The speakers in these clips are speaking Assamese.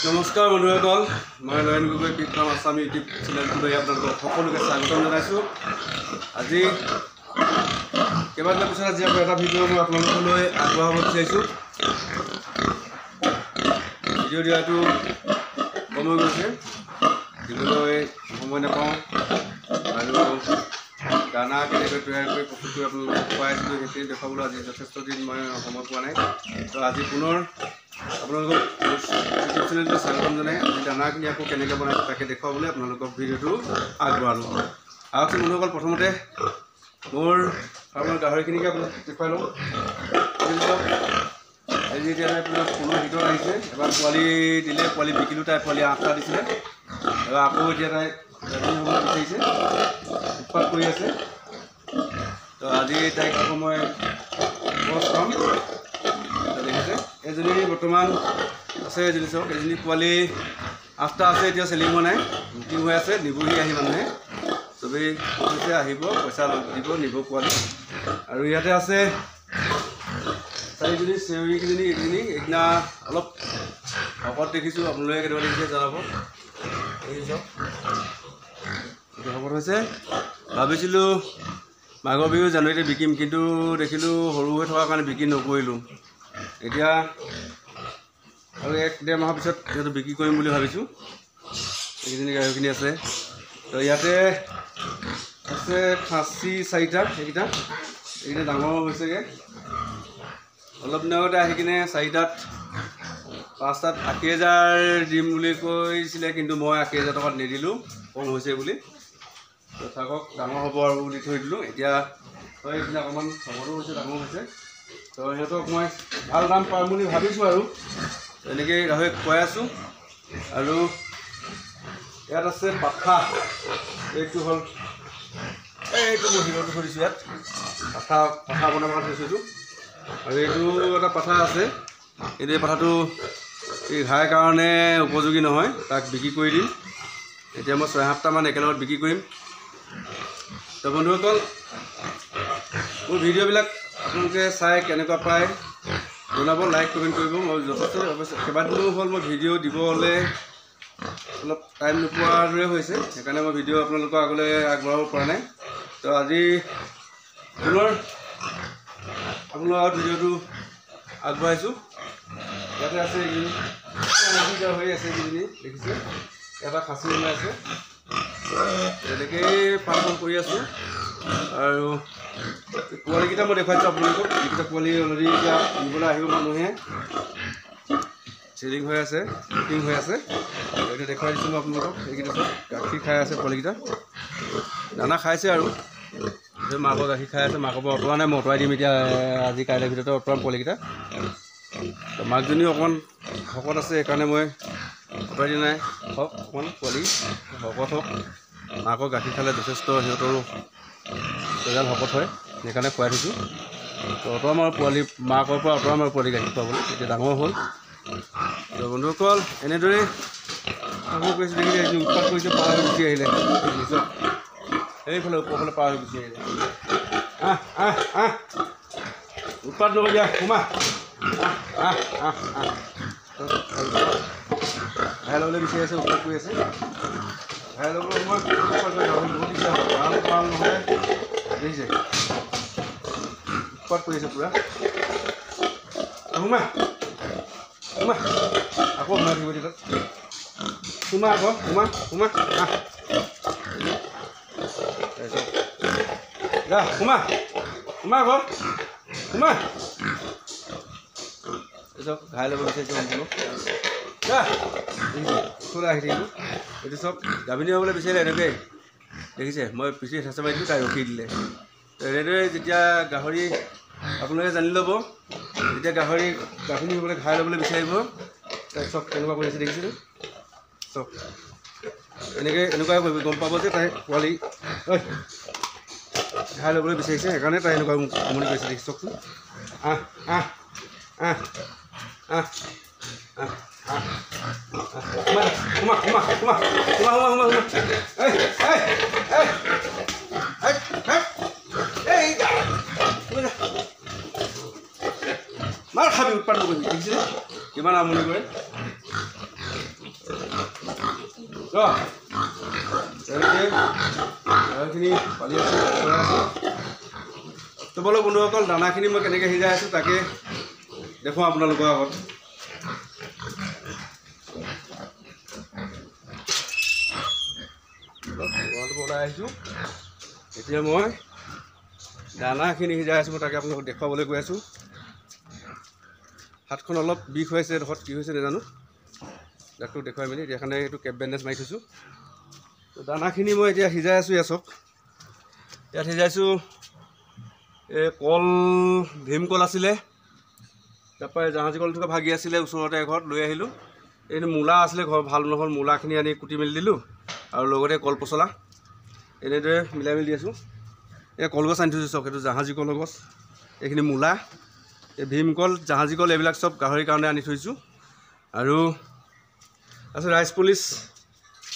নমস্কাৰ বন্ধুসকল, মই নয়ন গগৈ বিক্ৰম আছাম ইউটিউব চেনেলটোলৈ আপোনালোকক সকলোকে স্বাগতম জনাইছোঁ। আজি কেইবাদিনৰ পিছত আজি আকৌ এটা ভিডিঅ' মই আপোনালোকলৈ আগবঢ়াব বিচাৰিছোঁ। ভিডিঅ' দিয়াটো সময় গৈছে, দিবলৈ সময় নাপাওঁ আৰু দানা কেনেকৈ তৈয়াৰ কৰি প্ৰস্তুত কৰি আপোনালোকক খুৱাই আছিলোঁ, সেইখিনি দেখুৱাবলৈ আজি যথেষ্ট দিন মই সময় পোৱা নাই। তো আজি পুনৰ আপোনালোকক ইউটিউব চেনেলটো স্বাগতম জনাই আজি দানাখিনি আকৌ কেনেকৈ বনাই তাকে দেখুৱাবলৈ আপোনালোকক ভিডিঅ'টো আগবঢ়ালোঁ। আহকচোন বন্ধুসকল, প্ৰথমতে মোৰ ফাৰ্মৰ গাহৰিখিনিকে আপোনাক দেখুৱাই লওঁ। আজি এতিয়া আপোনাৰ 15 ভিতৰত আহিছে। এবাৰ পোৱালি দিলে, পোৱালি বিকিলোঁ, তাই পোৱালি 8টা দিছিলে। এবাৰ আকৌ এতিয়া তাই গাভিনী হ'বলৈ বিচাৰিছে, উৎপাত কৰি আছে। তো আজি তাইক আকৌ মই গছ পাম। দেখিছে এজনী বৰ্তমান আছে, এজনী চাওক, এজনী পোৱালি 8টা আছে, এতিয়া চেলিং হোৱা নাই, বুকিং হৈ আছে। নিবহি আহি মানুহে চবেই কৈছে আহিব, পইচা দিব, নিব পোৱালি। আৰু ইয়াতে আছে 4জনী চেউৰীকেইজনী। এইজনী এইদিনা অলপ শকত দেখিছোঁ, আপোনালোকে কেতিয়াবা দেখিছে জনাব। এই চাওক শকত হৈছে। ভাবিছিলোঁ মাঘৰ বিহু জানুৱাৰীতে বিকিম, কিন্তু দেখিলোঁ সৰু হৈ থকাৰ কাৰণে বিক্ৰী নকৰিলোঁ। এতিয়া আৰু 1-1.5 মাহৰ পিছত যিহেতু বিক্ৰী কৰিম বুলি ভাবিছোঁ। এইকেইজনী গাহৰিখিনি আছে। তো ইয়াতে আছে খাচী 4টা। এইকেইটা ডাঙৰ হৈছেগৈ। অলপ দিনৰ আগতে আহি কিনে 4টাত 5টাত 80,000 দিম বুলি কৈছিলে, কিন্তু মই 80,000 টকাত নিদিলোঁ, কম হৈছে বুলি। তো থাকক, ডাঙৰ হ'ব আৰু বুলি থৈ দিলোঁ। এতিয়া এইখিনি অকণমান খবৰো হৈছে, ডাঙৰ হৈছে। তো সিহঁতক মই ভাল দাম পাম বুলি ভাবিছোঁ আৰু এনেকৈ গাহৰি খুৱাই আছোঁ। আৰু ইয়াত আছে পাঠা। এইটো হ'ল এইটো মই হিৰটো থৈ দিছোঁ। ইয়াত পাঠা বনাব কাৰণে থৈছোঁ। আৰু এইটো এটা পাঠা আছে, কিন্তু এই পাঠাটো এই ঘাইৰ কাৰণে উপযোগী নহয়, তাক বিক্ৰী কৰি দিম। এতিয়া মই 6-7টামান একেলগত বিক্ৰী কৰিম। তো বন্ধুসকল, মোৰ ভিডিঅ'বিলাক আপোনালোকে চাই কেনেকুৱা পায় জনাব, লাইক কমেণ্ট কৰিব। মই যথেষ্ট কেইবাদিনো হ'ল মই ভিডিঅ' দিবলৈ অলপ টাইম নোপোৱাৰ দৰে হৈছে, সেইকাৰণে মই ভিডিঅ' আপোনালোকৰ আগলৈ আগবঢ়াব পৰা নাই। তো আজি পুনৰ আপোনালোকৰ ভিডিঅ'টো আগবঢ়াইছোঁ। ইয়াতে আছে এইকেইজনী গাহৰি আছে, এইকেইজনী দেখিছে। এটা খাচী ওলাই আছে। তেনেকৈয়ে ফাৰ্মখন কৰি আছোঁ। আৰু পোৱালিকেইটা মই দেখুৱাইছোঁ আপোনালোকক। এইকেইটা পোৱালি অলৰেডি এতিয়া নিবলৈ আহিব মানুহে, চেলিং হৈ আছে, বুকিং হৈ আছে। এতিয়া দেখুৱাই দিছোঁ মই আপোনালোকক। এইকেইটা চব গাখীৰ খাই আছে, পোৱালিকেইটা দানা খাইছে আৰু মাকৰ গাখীৰ খাই আছে। মাকৰ পৰা অঁতৰা নাই, মই অঁতৰাই দিম এতিয়া। আজি কাইলৈৰ ভিতৰতে অঁতৰাম পোৱালিকেইটা। মাকজনীও অকণমান শকত আছে, সেইকাৰণে মই অঁতৰাই দিয়া নাই। হওক অকণমান পোৱালি শকত হওক, মাকৰ গাখীৰ খালে যথেষ্ট সিহঁতৰো ৰিজাল্ট শকত হয়, সেইকাৰণে খুৱাই থৈছোঁ। তো অঁতৰাম আৰু পোৱালি মাকৰ পৰা অঁতৰাম আৰু পোৱালি গাখীৰ খুৱাবলৈ। এতিয়া ডাঙৰ হ'ল। তো বন্ধুসকল, এনেদৰেই কামবোৰ কৰিছে। দেখিছে এইখিনি উৎপাত কৰিছে, পাৰ হৈ গুচি আহিলে। এইফালে ওপৰফালে পাৰ হৈ গুচি আহিলে। উৎপাত নকৰিয়া, সোমা। ঘাই ল'বলৈ বিচাৰি আছে, উৎপাত কৰি আছে। ঘাই ল'বলৈ মই বহুত দিছে, ভাল নহয়। দেখিছে উৎপাত কৰি আছে পূৰা। সোমা সোমা, আকৌ সোমাই থাকিব তেতিয়া। সোমা আকৌ, সোমা সোমা, যা সোমা সোমা আকৌ, সোমা। এইচব ঘাই ল'ব বিচাৰিছে সম্পূৰ্ণ। যা দেখিছে ওচৰলৈ আহি থাকিব। এইটো চব গাভিনী হ'বলৈ বিচাৰিলে এনেকৈয়ে দেখিছে। মই পিছি হেঁচা মাৰি দিলোঁ, তাই ৰখি দিলে। এনেদৰে যেতিয়া গাহৰি আপোনালোকে জানি ল'ব, যেতিয়া গাহৰি গাভিনী হ'বলৈ ঘাই ল'বলৈ বিচাৰিব, তাই চব কেনেকুৱা কৰি আছে দেখিছিলোঁ। চব এনেকুৱাই গম পাব যে তাই পোৱালি ঘাই ল'বলৈ বিচাৰিছে, সেইকাৰণে তাই এনেকুৱা আমনি কৰিছে। দেখি চাওকচোন। সোমা সোমা সোমা সোমা সোমা সোমা সোমা। মাৰ খাবি, উৎপাদন কৰিবি। দেখিছে কিমান আমনি কৰে। দানাখিনি পালি আছোঁ তোমালোক বন্ধুসকল দানাখিনি মই কেনেকৈ সিজাই আছোঁ তাকে দেখুৱাওঁ আপোনালোকৰ আগত ওলাই আহিছোঁ এতিয়া মই দানাখিনি সিজাই আছোঁ মই তাকে আপোনালোকক দেখুৱাবলৈ গৈ আছোঁ হাতখন অলপ বিষ হৈ আছে এডোখৰত কি হৈছে নাজানো ডাক্তৰক দেখুৱাই মেলি এতিয়া কাৰণে এইটো কেপ বেণ্ডেজ মাৰি থৈছোঁ দানাখিনি মই এতিয়া সিজাই আছোঁ ইয়াত চাওক ইয়াত সিজাইছোঁ এই কল ভীমকল আছিলে তাৰপৰা জাহাজী কল থকা ভাগি আছিলে ওচৰতে এঘৰত লৈ আহিলোঁ এইটো মূলা আছিলে ঘৰ ভাল নহ'ল মূলাখিনি আনি কুটি মেলি দিলোঁ আৰু লগতে কল পচলা এনেদৰে মিলাই মেলি দি আছোঁ এই কলগছ আনি থৈছোঁ চাওক এইটো জাহাজী কলৰ গছ এইখিনি মূলা এই ভীমকল জাহাজী কল এইবিলাক চব গাহৰিৰ কাৰণে আনি থৈছোঁ আৰু তাৰপিছত ৰাইচ পলিচ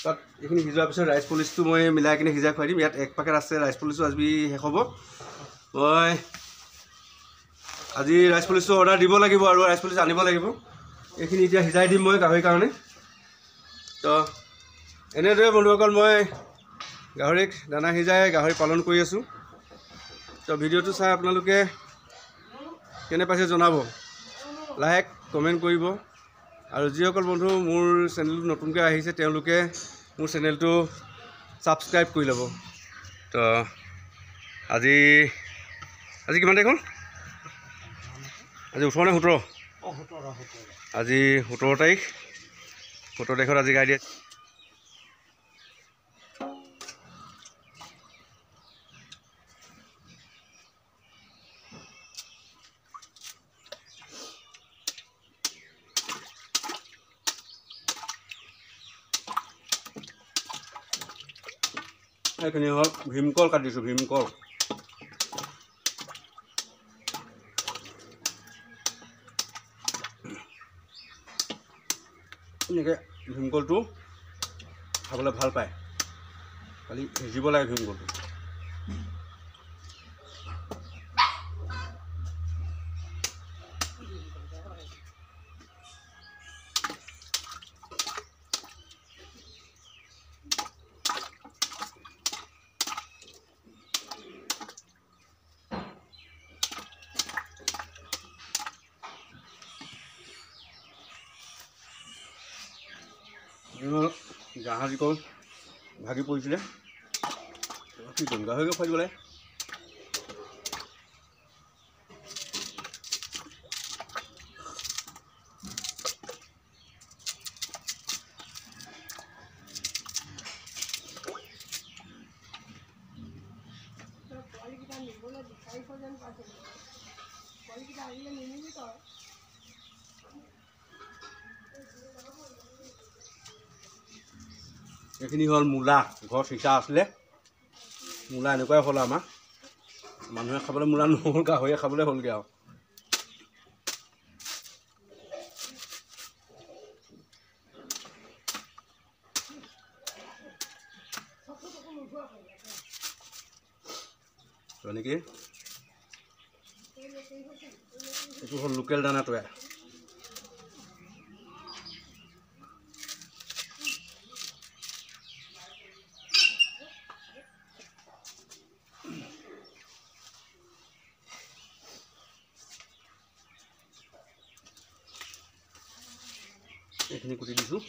তাত এইখিনি সিজোৱাৰ পিছত ৰাইচ পলিচটো মই মিলাই কিনে সিজাই খুৱাই দিম ইয়াত 1 পেকেট আছে ৰাইচ পলিচটো আজি শেষ হ'ব মই আজি ৰাইচ পলিচটো অৰ্ডাৰ দিব লাগিব আৰু ৰাইচ পলিচ আনিব লাগিব এইখিনি এতিয়া সিজাই দিম মই গাহৰিৰ কাৰণে তো এনেদৰে বন্ধুসকল মই গাহৰিক দানা সিজাই গাহৰি পালন কৰি আছোঁ তো ভিডিঅ'টো চাই আপোনালোকে কেনে পাইছে জনাব লাইক কমেণ্ট কৰিব আৰু যিসকল বন্ধু মোৰ চেনেলটো নতুনকৈ আহিছে তেওঁলোকে মোৰ চেনেলটো ছাবস্ক্ৰাইব কৰি ল'ব তো আজি কিমান তাৰিখ হ'ল আজি 18 নে 17 আজি 17 তাৰিখ 17 তাৰিখত আজি গাই দিয়ে এইখিনি হ'ল ভীমকল কাটিছোঁ ভীমকল এনেকৈ ভীমকলটো খাবলৈ ভাল পায় খালি সিজিব লাগে ভীমকলটো জাহাজী কল ভাগি পৰিছিলে কি কৰিম গাহৰিকে খুৱাই দিব লাগে এইখিনি হ'ল মূলা ঘৰত সিঁচা আছিলে মূলা এনেকুৱাই হ'ল আমাৰ মানুহে খাবলৈ মূলা নহ'ল গাহৰিয়ে খাবলৈ হ'লগৈ আৰু এনেকৈ এইটো হ'ল লোকেল দানা তৈয়াৰ এইখিনি কুটি দিছোঁ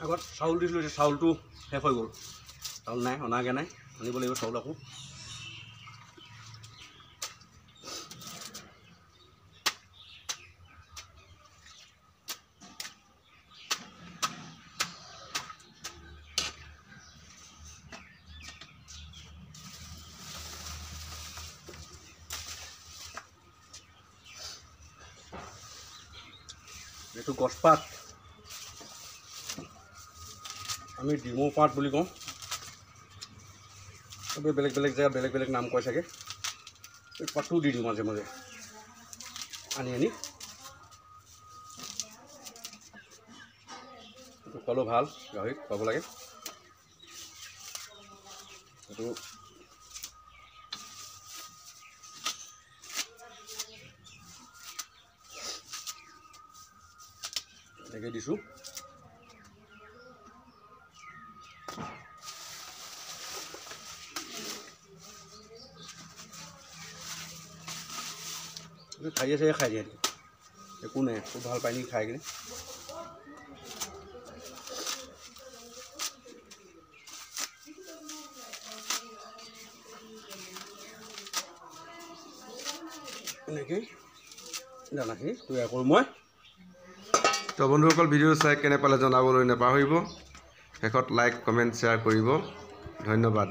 আগত চাউল দিছিলোঁ এতিয়া চাউলটো শেষ হৈ গ'ল চাউল নাই অনাগৈ নাই আনিব লাগিব চাউল আকৌ এইটো গছপাত আমি ডিমৌ পাত বুলি কওঁ চবেই বেলেগ বেলেগ জেগাত বেলেগ বেলেগ নাম কয় চাগে এই পাতো দি দিওঁ মাজে মাজে আনি খোৱালেও ভাল, গাহৰিক খুৱাব লাগে। এইটো এনেকৈ দিছোঁ। খাই আছে খাই দিয়ে, একো নাই, খুব ভাল পাই নেকি খাই কিনে। এনেকৈ দানাখিনি তৈয়াৰ কৰোঁ মই। তো বন্ধুসকল, ভিডিঅ' চাই কেনে পালে জনাবলৈ নাপাহৰিব। শেষত লাইক, কমেণ্ট, শ্বেয়াৰ কৰিব। ধন্যবাদ।